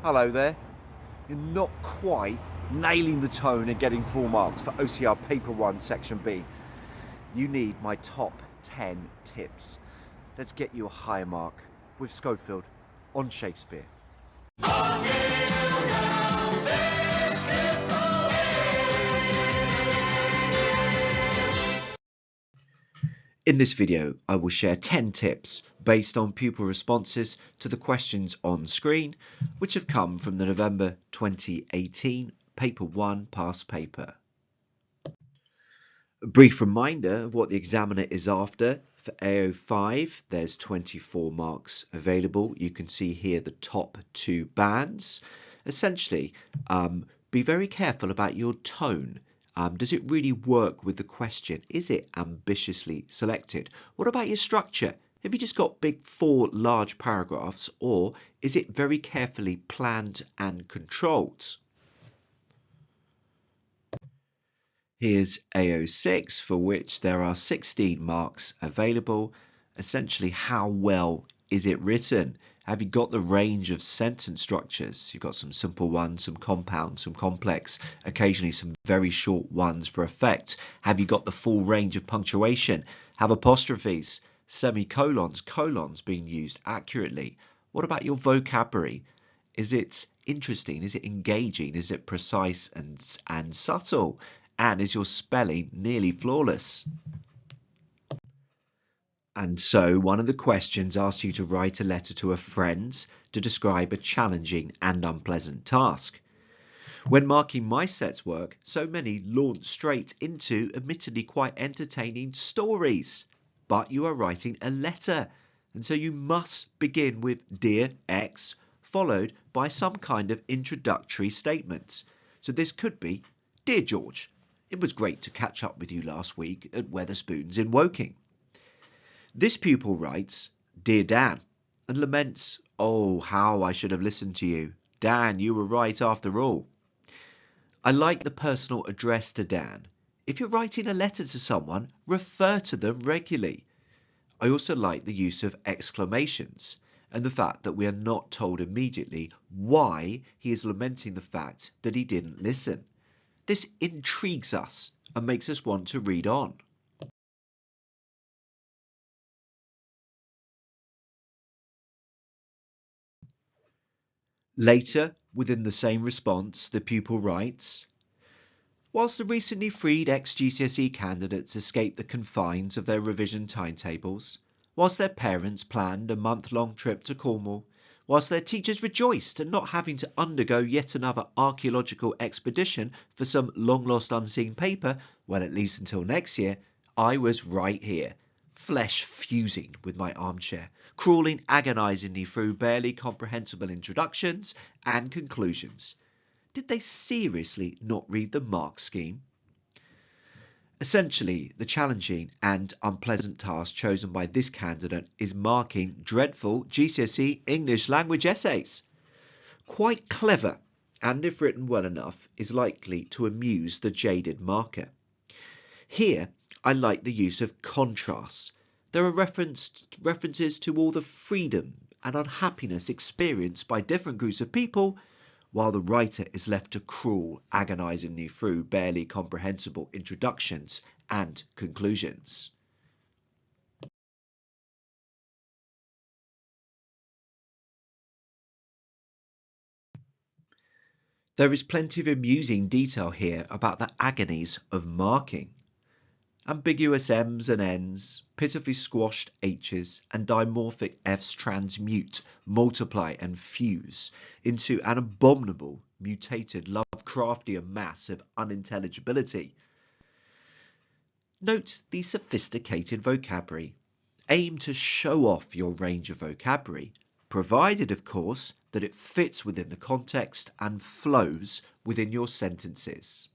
Hello there. You're not quite nailing the tone and getting full marks for OCR Paper 1 Section B. You need my top 10 tips. Let's get you a higher mark with Schofield on Shakespeare. In this video, I will share 10 tips based on pupil responses to the questions on screen, which have come from the November 2018 Paper 1 past paper. A brief reminder of what the examiner is after. For AO5, there's 24 marks available. You can see here the top two bands. Essentially, be very careful about your tone. Does it really work with the question? Is it ambitiously selected? What about your structure? Have you just got big 4 large paragraphs, or is it very carefully planned and controlled? Here's AO6, for which there are 16 marks available. Essentially, how well is it written? Have you got the range of sentence structures? You've got some simple ones, some compound, some complex, occasionally some very short ones for effect. Have you got the full range of punctuation? Have apostrophes, semicolons, colons being used accurately? What about your vocabulary? Is it interesting? Is it engaging? Is it precise and subtle? And is your spelling nearly flawless? And so one of the questions asks you to write a letter to a friend to describe a challenging and unpleasant task. When marking my set's work, so many launch straight into admittedly quite entertaining stories. But you are writing a letter, and so you must begin with Dear X, followed by some kind of introductory statement. So this could be, Dear George, it was great to catch up with you last week at Wetherspoons in Woking. This pupil writes, Dear Dan, and laments, oh, how I should have listened to you. Dan, you were right after all. I like the personal address to Dan. If you're writing a letter to someone, refer to them regularly. I also like the use of exclamations and the fact that we are not told immediately why he is lamenting the fact that he didn't listen. This intrigues us and makes us want to read on. Later, within the same response, the pupil writes, whilst the recently freed ex-GCSE candidates escaped the confines of their revision timetables, whilst their parents planned a month-long trip to Cornwall, whilst their teachers rejoiced at not having to undergo yet another archaeological expedition for some long-lost unseen paper, well, at least until next year, I was right here, flesh fusing with my armchair, crawling agonisingly through barely comprehensible introductions and conclusions. Did they seriously not read the mark scheme? Essentially, the challenging and unpleasant task chosen by this candidate is marking dreadful GCSE English language essays. Quite clever, and if written well enough, is likely to amuse the jaded marker. Here, I like the use of contrasts. There are references to all the freedom and unhappiness experienced by different groups of people, while the writer is left to crawl agonisingly through barely comprehensible introductions and conclusions. There is plenty of amusing detail here about the agonies of marking. Ambiguous M's and N's, pitifully squashed H's, and dimorphic F's transmute, multiply and fuse into an abominable, mutated Lovecraftian mass of unintelligibility. Note the sophisticated vocabulary. Aim to show off your range of vocabulary, provided, of course, that it fits within the context and flows within your sentences.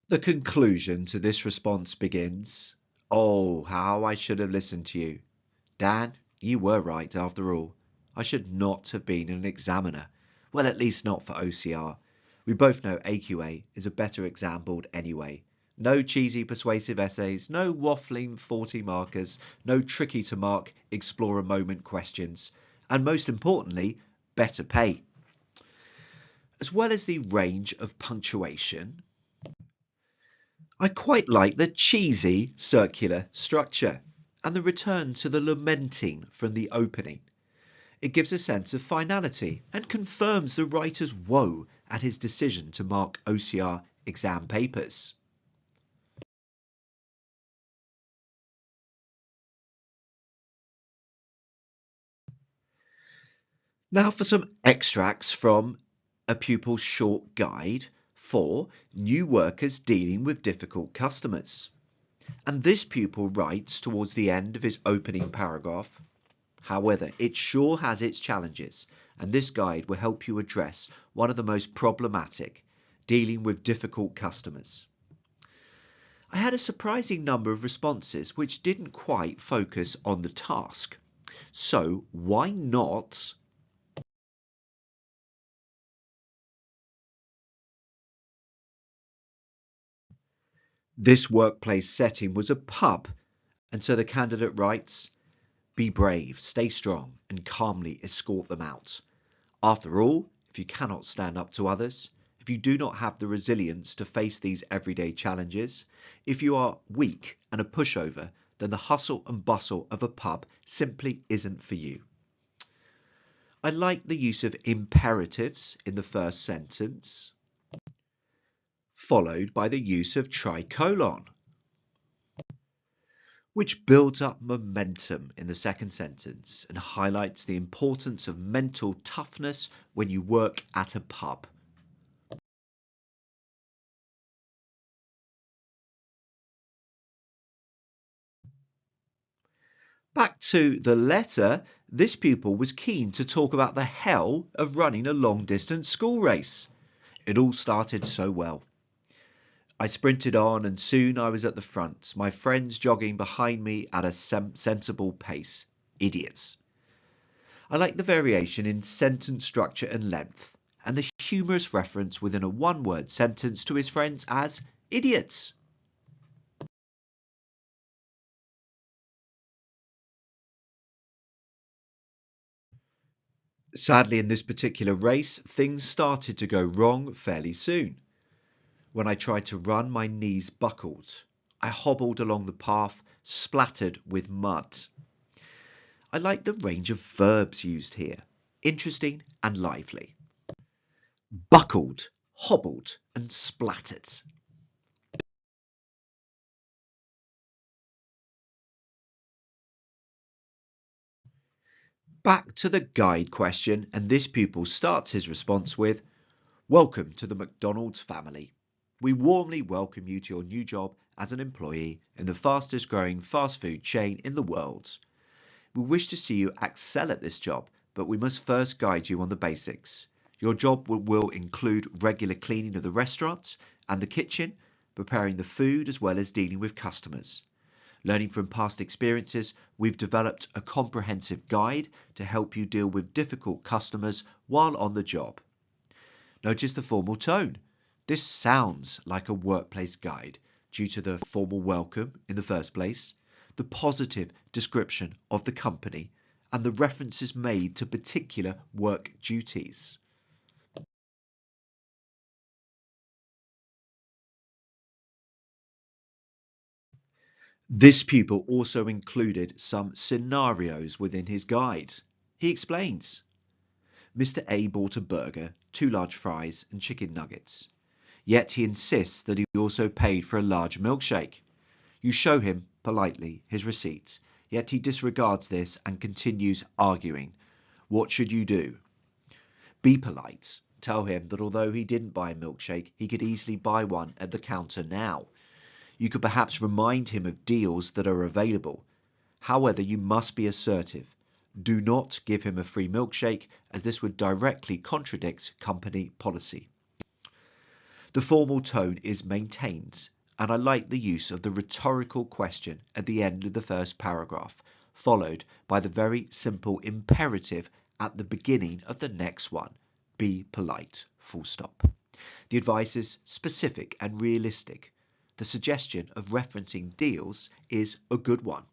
The conclusion to this response begins, oh, how I should have listened to you. Dan, you were right after all. I should not have been an examiner. Well, at least not for OCR. We both know AQA is a better exam board anyway. No cheesy persuasive essays, no waffling 40 markers, no tricky to mark explore a moment questions, and most importantly, better pay. As well as the range of punctuation, I quite like the cheesy circular structure and the return to the lamenting from the opening. It gives a sense of finality and confirms the writer's woe at his decision to mark OCR exam papers. Now for some extracts from a pupil's short guide for new workers dealing with difficult customers. And this pupil writes towards the end of his opening paragraph, however, it sure has its challenges, and this guide will help you address one of the most problematic, dealing with difficult customers. I had a surprising number of responses which didn't quite focus on the task. So why not this workplace setting was a pub, and so the candidate writes, be brave, stay strong, and calmly escort them out. After all, if you cannot stand up to others, if you do not have the resilience to face these everyday challenges, if you are weak and a pushover, then the hustle and bustle of a pub simply isn't for you. I like the use of imperatives in the first sentence, followed by the use of tricolon, which builds up momentum in the second sentence and highlights the importance of mental toughness when you work at a pub. Back to the letter, this pupil was keen to talk about the hell of running a long-distance school race. It all started so well. I sprinted on and soon I was at the front, my friends jogging behind me at a sensible pace. Idiots. I like the variation in sentence structure and length, and the humorous reference within a one-word sentence to his friends as idiots. Sadly, in this particular race, things started to go wrong fairly soon. When I tried to run, my knees buckled. I hobbled along the path, splattered with mud. I like the range of verbs used here. Interesting and lively. Buckled, hobbled, and splattered. Back to the guide question, and this pupil starts his response with, welcome to the McDonald's family. We warmly welcome you to your new job as an employee in the fastest growing fast food chain in the world. We wish to see you excel at this job, but we must first guide you on the basics. Your job will include regular cleaning of the restaurant and the kitchen, preparing the food as well as dealing with customers. Learning from past experiences, we've developed a comprehensive guide to help you deal with difficult customers while on the job. Notice the formal tone. This sounds like a workplace guide due to the formal welcome in the first place, the positive description of the company, and the references made to particular work duties. This pupil also included some scenarios within his guide. He explains, Mr. A bought a burger, 2 large fries and chicken nuggets. Yet he insists that he also paid for a large milkshake. You show him, politely, his receipts, yet he disregards this and continues arguing. What should you do? Be polite. Tell him that although he didn't buy a milkshake, he could easily buy one at the counter now. You could perhaps remind him of deals that are available. However, you must be assertive. Do not give him a free milkshake, as this would directly contradict company policy. The formal tone is maintained, and I like the use of the rhetorical question at the end of the first paragraph, followed by the very simple imperative at the beginning of the next one. Be polite, full stop. The advice is specific and realistic. the suggestion of referencing deals is a good one.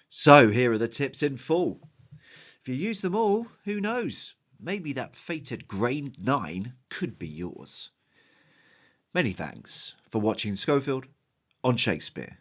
So here are the tips in full. If you use them all, who knows? Maybe that fated grade 9 could be yours. Many thanks for watching Schofield on Shakespeare.